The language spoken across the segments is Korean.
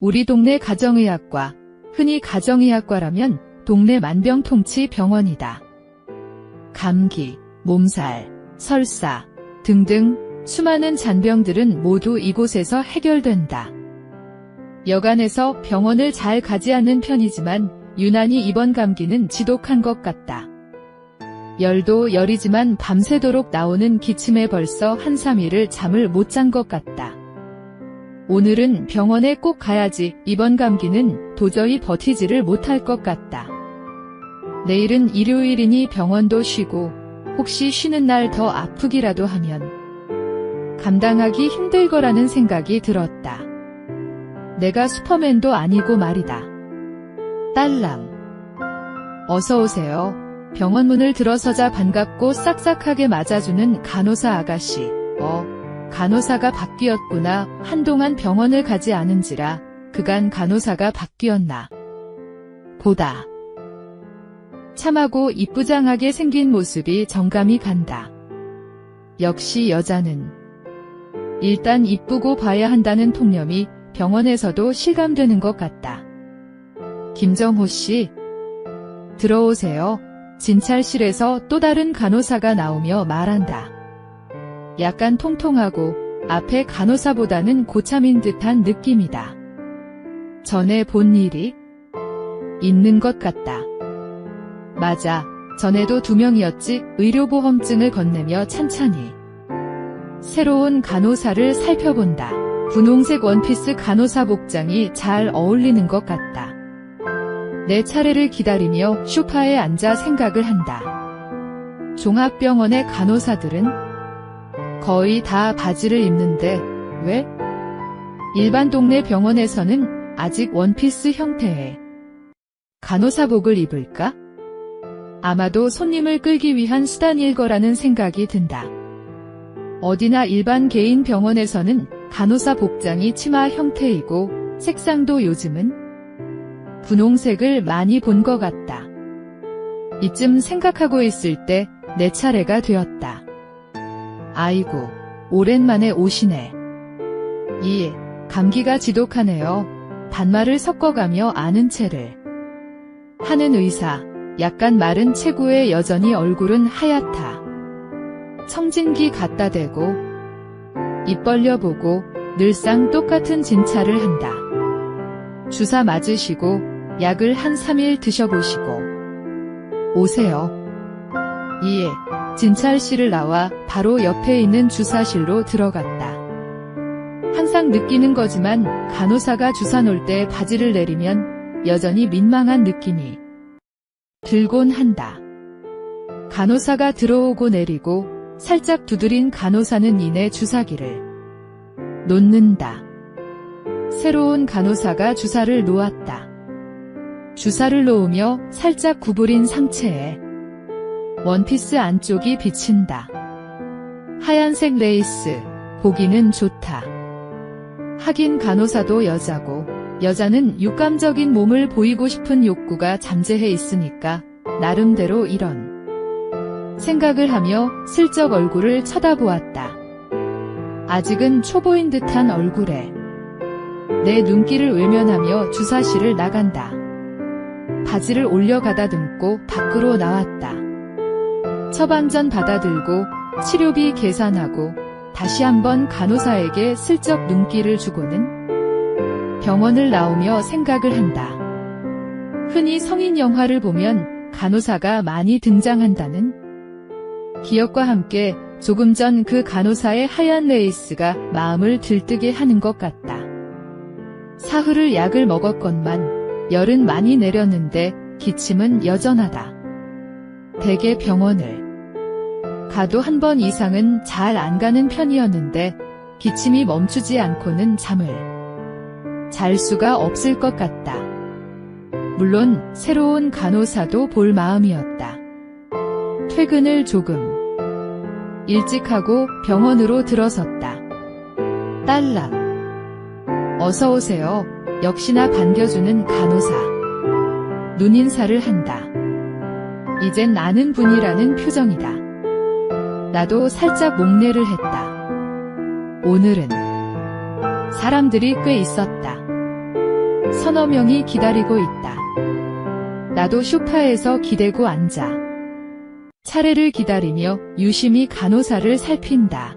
우리 동네 가정의학과, 흔히 가정의학과라면 동네 만병통치 병원이다. 감기, 몸살, 설사 등등 수많은 잔병들은 모두 이곳에서 해결된다. 여간해서 병원을 잘 가지 않는 편이지만 유난히 이번 감기는 지독한 것 같다. 열도 열이지만 밤새도록 나오는 기침에 벌써 2, 3일을 잠을 못 잔 것 같다. 오늘은 병원에 꼭 가야지. 이번 감기는 도저히 버티지를 못할 것 같다. 내일은 일요일이니 병원도 쉬고 혹시 쉬는 날 더 아프기라도 하면 감당하기 힘들 거라는 생각이 들었다. 내가 슈퍼맨도 아니고 말이다. 딸랑. 어서 오세요. 병원 문을 들어서자 반갑고 싹싹하게 맞아주는 간호사 아가씨. 간호사가 바뀌었구나. 한동안 병원을 가지 않은지라 그간 간호사가 바뀌었나 보다. 참하고 이쁘장하게 생긴 모습이 정감이 간다. 역시 여자는 일단 이쁘고 봐야 한다는 통념이 병원에서도 실감되는 것 같다. 김정호 씨, 들어오세요. 진찰실에서 또 다른 간호사가 나오며 말한다. 약간 통통하고 앞에 간호사보다는 고참인 듯한 느낌이다. 전에 본 일이 있는 것 같다. 맞아, 전에도 2명이었지. 의료보험증을 건네며 찬찬히 새로운 간호사를 살펴본다. 분홍색 원피스 간호사 복장이 잘 어울리는 것 같다. 내 차례를 기다리며 소파에 앉아 생각을 한다. 종합병원의 간호사들은 거의 다 바지를 입는데 왜? 일반 동네 병원에서는 아직 원피스 형태의 간호사복을 입을까? 아마도 손님을 끌기 위한 수단일 거라는 생각이 든다. 어디나 일반 개인 병원에서는 간호사 복장이 치마 형태이고 색상도 요즘은 분홍색을 많이 본 것 같다. 이쯤 생각하고 있을 때 내 차례가 되었다. 아이고, 오랜만에 오시네. 감기가 지독하네요. 반말을 섞어가며 아는 체를 하는 의사. 약간 마른 체구에 여전히 얼굴은 하얗다. 청진기 갖다 대고 입 벌려보고 늘상 똑같은 진찰을 한다. 주사 맞으시고 약을 1, 3일 드셔보시고 오세요. 진찰실을 나와 바로 옆에 있는 주사실로 들어갔다. 항상 느끼는 거지만 간호사가 주사 놓을 때 바지를 내리면 여전히 민망한 느낌이 들곤 한다. 간호사가 들어오고 내리고 살짝 두드린 간호사는 이내 주사기를 놓는다. 새로운 간호사가 주사를 놓았다. 주사를 놓으며 살짝 구부린 상체에 원피스 안쪽이 비친다. 하얀색 레이스, 보기는 좋다. 하긴 간호사도 여자고 여자는 육감적인 몸을 보이고 싶은 욕구가 잠재해 있으니까 나름대로 이런 생각을 하며 슬쩍 얼굴을 쳐다보았다. 아직은 초보인 듯한 얼굴에 내 눈길을 외면하며 주사실을 나간다. 바지를 올려 가다듬고 밖으로 나왔다. 처방전 받아들고 치료비 계산하고 다시 한번 간호사에게 슬쩍 눈길을 주고는 병원을 나오며 생각을 한다. 흔히 성인 영화를 보면 간호사가 많이 등장한다는 기억과 함께 조금 전 그 간호사의 하얀 레이스가 마음을 들뜨게 하는 것 같다. 사흘을 약을 먹었건만 열은 많이 내렸는데 기침은 여전하다. 대개 병원을 가도 1번 이상은 잘 안 가는 편이었는데 기침이 멈추지 않고는 잠을 잘 수가 없을 것 같다. 물론 새로운 간호사도 볼 마음이었다. 퇴근을 조금 일찍 하고 병원으로 들어섰다. 딸랑. 어서 오세요. 역시나 반겨주는 간호사. 눈인사를 한다. 이젠 아는 분이라는 표정이다. 나도 살짝 목례를 했다. 오늘은 사람들이 꽤 있었다. 서너 명이 기다리고 있다. 나도 소파에서 기대고 앉아 차례를 기다리며 유심히 간호사를 살핀다.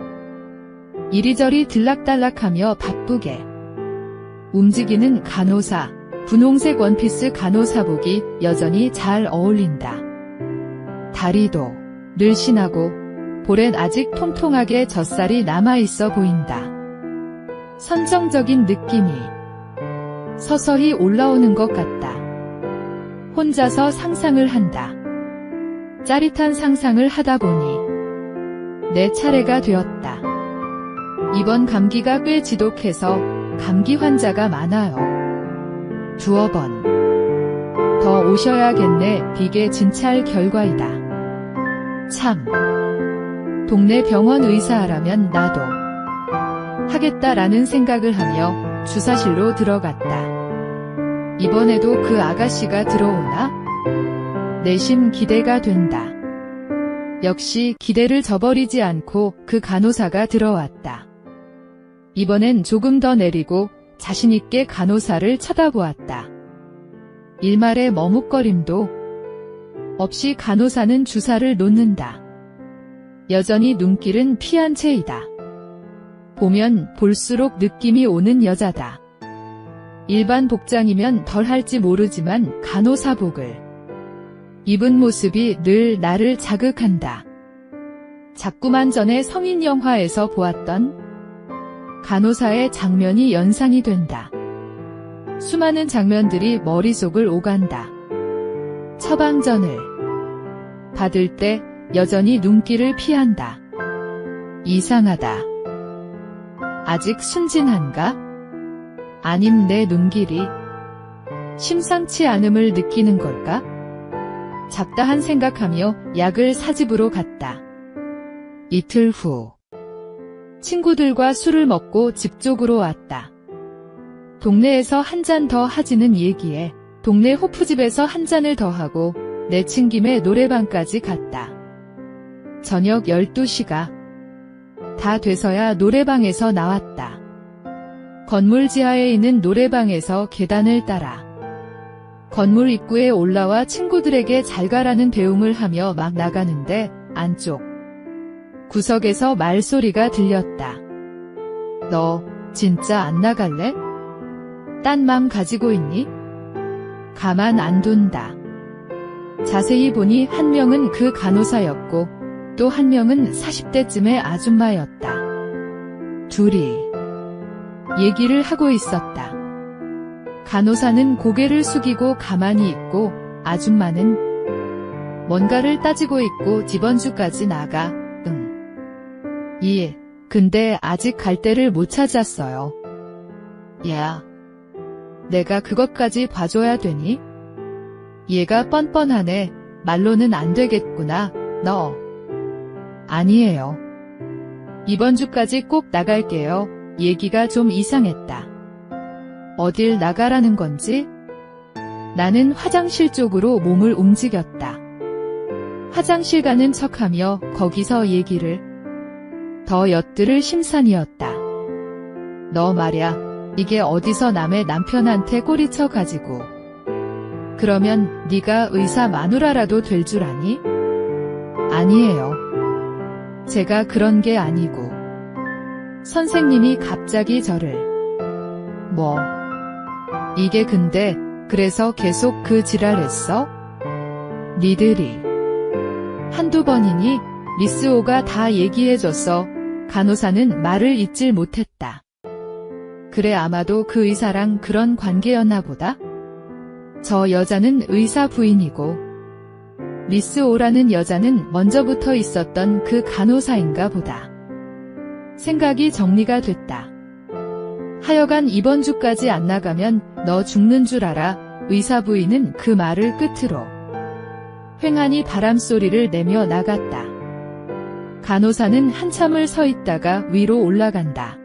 이리저리 들락달락하며 바쁘게 움직이는 간호사. 분홍색 원피스 간호사복이 여전히 잘 어울린다. 다리도 늘씬하고 볼엔 아직 통통하게 젖살이 남아있어 보인다. 선정적인 느낌이 서서히 올라오는 것 같다. 혼자서 상상을 한다. 짜릿한 상상을 하다 보니 내 차례가 되었다. 이번 감기가 꽤 지독해서 감기 환자가 많아요. 두어 번 더 오셔야겠네. 비계 진찰 결과이다. 참, 동네 병원 의사라면 나도 하겠다라는 생각을 하며 주사실로 들어갔다. 이번에도 그 아가씨가 들어오나? 내심 기대가 된다. 역시 기대를 저버리지 않고 그 간호사가 들어왔다. 이번엔 조금 더 내리고 자신있게 간호사를 쳐다보았다. 일말의 머뭇거림도 없이 간호사는 주사를 놓는다. 여전히 눈길은 피한 채이다. 보면 볼수록 느낌이 오는 여자다. 일반 복장이면 덜할지 모르지만 간호사복을 입은 모습이 늘 나를 자극한다. 자꾸만 전에 성인 영화에서 보았던 간호사의 장면이 연상이 된다. 수많은 장면들이 머릿속을 오간다. 처방전을 받을 때 여전히 눈길을 피한다. 이상하다. 아직 순진한가? 아님 내 눈길이 심상치 않음을 느끼는 걸까? 잡다한 생각하며 약을 사집으로 갔다. 이틀 후 친구들과 술을 먹고 집 쪽으로 왔다. 동네에서 한 잔 더 하지는 얘기에 동네 호프집에서 한 잔을 더 하고 내친 김에 노래방까지 갔다. 저녁 12시가 다 돼서야 노래방에서 나왔다. 건물 지하에 있는 노래방에서 계단을 따라 건물 입구에 올라와 친구들에게 잘 가라는 배웅을 하며 막 나가는데 안쪽 구석에서 말소리가 들렸다. 너 진짜 안 나갈래? 딴 맘 가지고 있니? 가만 안 둔다. 자세히 보니 한 명은 그 간호사였고 또 한 명은 40대쯤의 아줌마였다. 둘이 얘기를 하고 있었다. 간호사는 고개를 숙이고 가만히 있고 아줌마는 뭔가를 따지고 있고 집원주까지 나가 근데 아직 갈 데를 못 찾았어요. 야, 내가 그것까지 봐줘야 되니? 얘가 뻔뻔하네. 말로는 안 되겠구나. 너. 아니에요. 이번 주까지 꼭 나갈게요. 얘기가 좀 이상했다. 어딜 나가라는 건지? 나는 화장실 쪽으로 몸을 움직였다. 화장실 가는 척하며 거기서 얘기를 더 엿들을 심산이었다. 너 말야, 이게 어디서 남의 남편한테 꼬리쳐 가지고 그러면 네가 의사 마누라라도 될 줄 아니? 아니에요. 제가 그런 게 아니고. 선생님이 갑자기 저를 뭐? 이게 근데 그래서 계속 그 지랄했어? 니들이 한두 번이니 미스오가 다 얘기해줬어. 간호사는 말을 잇질 못했다. 그래 아마도 그 의사랑 그런 관계였나 보다. 저 여자는 의사 부인이고 미스오라는 여자는 먼저부터 있었던 그 간호사인가 보다. 생각이 정리가 됐다. 하여간 이번 주까지 안 나가면 너 죽는 줄 알아. 의사 부인은 그 말을 끝으로 휑하니 바람소리를 내며 나갔다. 간호사는 한참을 서 있다가 위로 올라간다.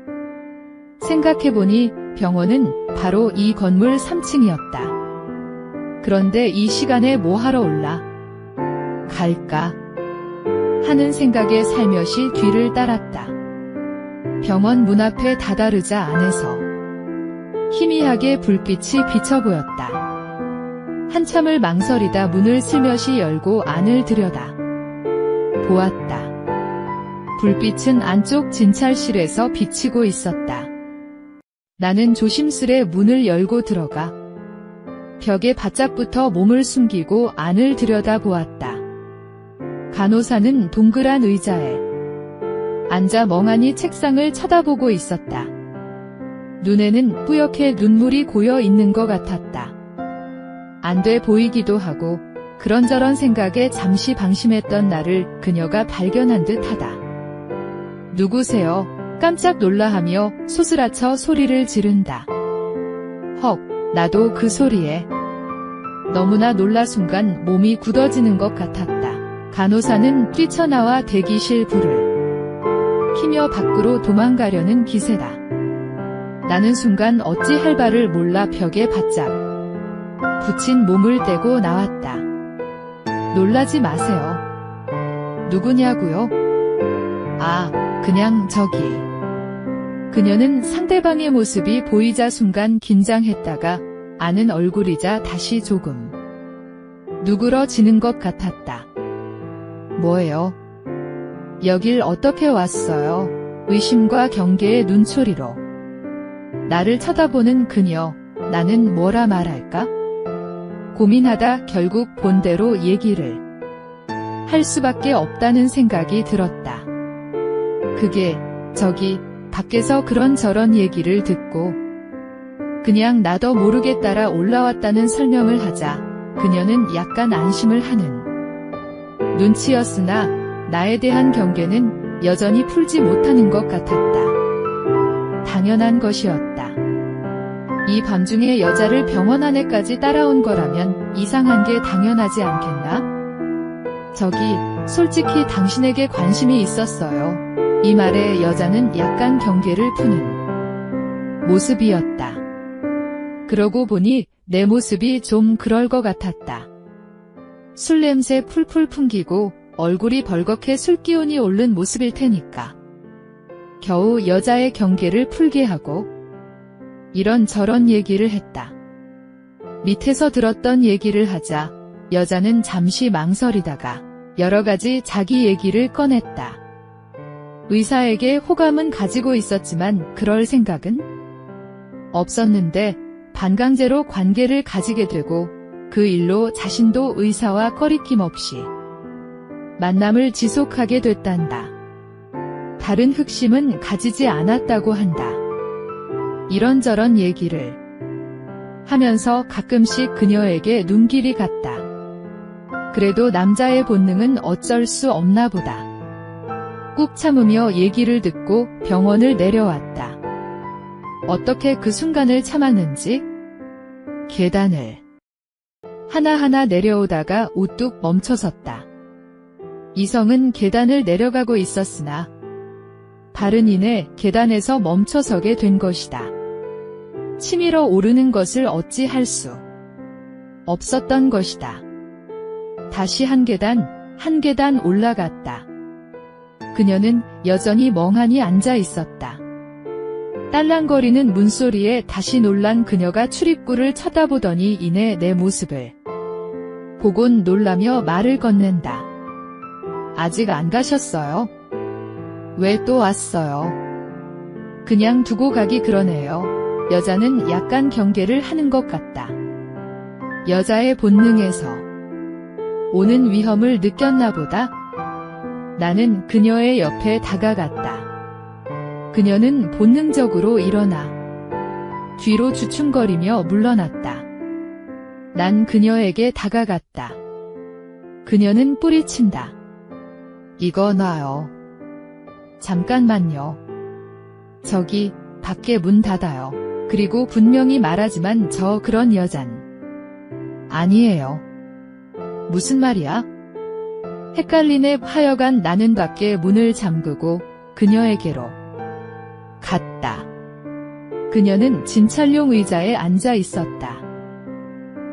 생각해보니 병원은 바로 이 건물 3층이었다. 그런데 이 시간에 뭐하러 올라? 갈까? 하는 생각에 살며시 뒤를 따랐다. 병원 문 앞에 다다르자 안에서 희미하게 불빛이 비쳐 보였다. 한참을 망설이다 문을 슬며시 열고 안을 들여다 보았다. 불빛은 안쪽 진찰실에서 비치고 있었다. 나는 조심스레 문을 열고 들어가 벽에 바짝붙어 몸을 숨기고 안을 들여다 보았다. 간호사는 동그란 의자에 앉아 멍하니 책상을 쳐다보고 있었다. 눈에는 뿌옇게 눈물이 고여 있는 것 같았다. 안 돼 보이기도 하고 그런저런 생각에 잠시 방심했던 나를 그녀가 발견한 듯하다. 누구세요? 깜짝 놀라하며 소스라쳐 소리를 지른다. 헉, 나도 그 소리에 너무나 놀라 순간 몸이 굳어지는 것 같았다. 간호사는 뛰쳐나와 대기실 불을 키며 밖으로 도망가려는 기세다. 나는 순간 어찌 할 바를 몰라 벽에 바짝 붙인 몸을 떼고 나왔다. 놀라지 마세요. 누구냐고요? 아, 그냥 저기. 그녀는 상대방의 모습이 보이자 순간 긴장했다가 아는 얼굴이자 다시 조금 누그러지는 것 같았다. 뭐예요? 여길 어떻게 왔어요? 의심과 경계의 눈초리로 나를 쳐다보는 그녀, 나는 뭐라 말할까? 고민하다 결국 본대로 얘기를 할 수밖에 없다는 생각이 들었다. 그게 저기 밖에서 그런저런 얘기를 듣고 그냥 나도 모르게 따라 올라왔다는 설명을 하자 그녀는 약간 안심을 하는 눈치였으나 나에 대한 경계는 여전히 풀지 못하는 것 같았다. 당연한 것이었다. 이 밤중에 여자를 병원 안에까지 따라온 거라면 이상한 게 당연하지 않겠나? 저기, 솔직히 당신에게 관심이 있었어요. 이 말에 여자는 약간 경계를 푸는 모습이었다. 그러고 보니 내 모습이 좀 그럴 것 같았다. 술 냄새 풀풀 풍기고 얼굴이 벌겋게 술기운이 오른 모습일 테니까. 겨우 여자의 경계를 풀게 하고 이런저런 얘기를 했다. 밑에서 들었던 얘기를 하자 여자는 잠시 망설이다가 여러 가지 자기 얘기를 꺼냈다. 의사에게 호감은 가지고 있었지만 그럴 생각은 없었는데 반강제로 관계를 가지게 되고 그 일로 자신도 의사와 꺼리낌 없이 만남을 지속하게 됐단다. 다른 흑심은 가지지 않았다고 한다. 이런저런 얘기를 하면서 가끔씩 그녀에게 눈길이 갔다. 그래도 남자의 본능은 어쩔 수 없나 보다. 꾹 참으며 얘기를 듣고 병원을 내려왔다. 어떻게 그 순간을 참았는지 계단을 하나하나 내려오다가 우뚝 멈춰섰다. 이성은 계단을 내려가고 있었으나 발은 이내 계단에서 멈춰서게 된 것이다. 치밀어 오르는 것을 어찌 할 수 없었던 것이다. 다시 한 계단 올라갔다. 그녀는 여전히 멍하니 앉아 있었다. 딸랑거리는 문소리에 다시 놀란 그녀가 출입구를 쳐다보더니 이내 내 모습을 보곤 놀라며 말을 건넨다. 아직 안 가셨어요? 왜 또 왔어요? 그냥 두고 가기 그러네요. 여자는 약간 경계를 하는 것 같다. 여자의 본능에서 오는 위험을 느꼈나 보다. 나는 그녀의 옆에 다가갔다. 그녀는 본능적으로 일어나 뒤로 주춤거리며 물러났다. 난 그녀에게 다가갔다. 그녀는 뿌리친다. 이거 놔요. 잠깐만요. 저기 밖에 문 닫아요. 그리고 분명히 말하지만 저 그런 여잔 아니에요. 무슨 말이야? 헷갈리네. 하여간 나는 밖에 문을 잠그고 그녀에게로 갔다. 그녀는 진찰용 의자에 앉아 있었다.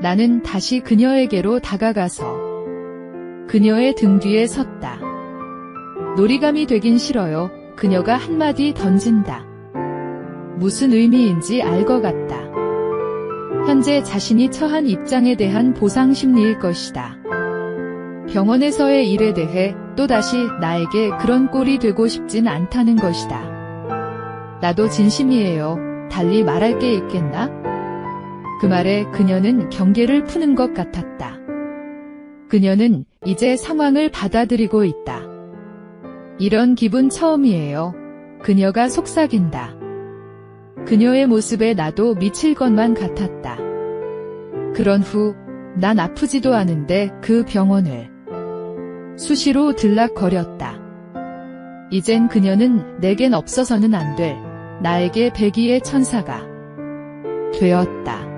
나는 다시 그녀에게로 다가가서 그녀의 등 뒤에 섰다. 놀이감이 되긴 싫어요. 그녀가 한마디 던진다. 무슨 의미인지 알 것 같다. 현재 자신이 처한 입장에 대한 보상 심리일 것이다. 병원에서의 일에 대해 또다시 나에게 그런 꼴이 되고 싶진 않다는 것이다. 나도 진심이에요. 달리 말할 게 있겠나? 그 말에 그녀는 경계를 푸는 것 같았다. 그녀는 이제 상황을 받아들이고 있다. 이런 기분 처음이에요. 그녀가 속삭인다. 그녀의 모습에 나도 미칠 것만 같았다. 그런 후 난 아프지도 않은데 그 병원을 수시로 들락거렸다. 이젠 그녀는 내겐 없어서는 안 될 나에게 백의의 천사가 되었다.